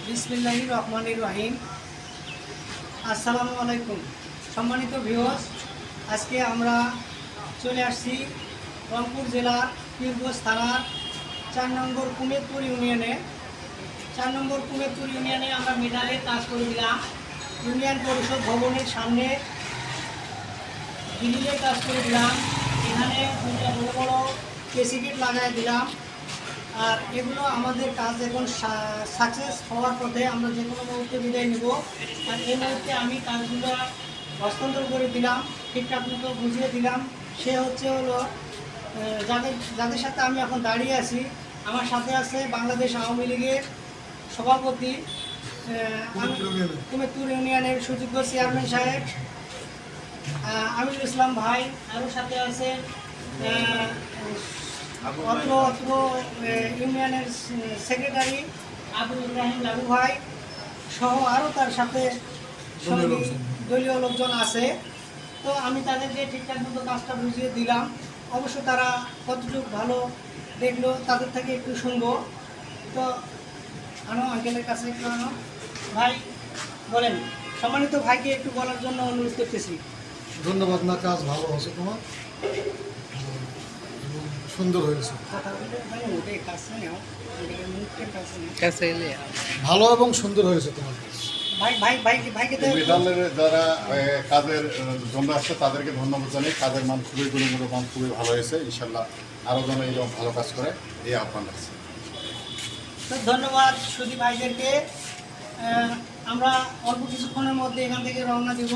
বিসমিল্লাহির রহমানির রহিম। আসসালামু আলাইকুম সম্মানিত ভিউয়ার্স, আজকে আমরা চলে আসছি রংপুর জেলার পীরগঞ্জ থানার 4 নম্বর কুমেদপুর ইউনিয়নে। 4 নম্বর কুমেদপুর ইউনিয়নে আমরা মেটালের কাজ করে দিলাম। ইউনিয়ন পরিষদ ভবনের সামনে গ্রিলের কাজ করে দিলাম। এখানে দুটো বড় বড় কেসি গেট লাগাই দিলাম। আর এগুলো আমাদের কাজ এখন সাকসেস হওয়ার পথে, আমরা যে কোনো মুহূর্তে বিদায় নেব। আর এই মুহূর্তে আমি কাজগুলো হস্তান্তর করে দিলাম, ঠিকঠাক মতো বুঝিয়ে দিলাম। সে হলো যাদের সাথে আমি এখন দাঁড়িয়ে আছি। আমার সাথে আছে বাংলাদেশ আওয়ামী লীগের সভাপতি কুমেদপুর ইউনিয়নের সুযোগ্য চেয়ারম্যান সাহেব আমিরুল ইসলাম ভাই। আরও সাথে আছে অত্র ইউনিয়নের সেক্রেটারি আবুল ইব্রাহিম লালু ভাই সহ আরও তার সাথে দলীয় লোকজন আছে। তো আমি তাদেরকে ঠিকঠাক মতো কাজটা বুঝিয়ে দিলাম। অবশ্য তারা কতটুকু ভালো দেখলো তাদের থেকে একটু শুনবো। তো আনো আঙ্কেলের কাছে একটু আনো ভাই, বলেন। সম্মানিত ভাইকে একটু বলার জন্য অনুরোধ করতেছি। ধন্যবাদ। না, কাজ ভালো হয়েছে তোমার, সুন্দর হয়েছে, ভালো এবং সুন্দর হয়েছে তোমার কাজ। মেটালের যারা কাজের জন্য আসছে তাদেরকে ধন্যবাদ জানাই। কাজের মান খুবই গুণগত, খুবই ভালো হয়েছে। ইনশাল্লাহ আরও যেন এইরকম ভালো কাজ করে এই আহ্বান আছে। তো ধন্যবাদ সুদী ভাইদেরকে। আমরা অল্প কিছুক্ষণের মধ্যে এখান থেকে রওনা দিব।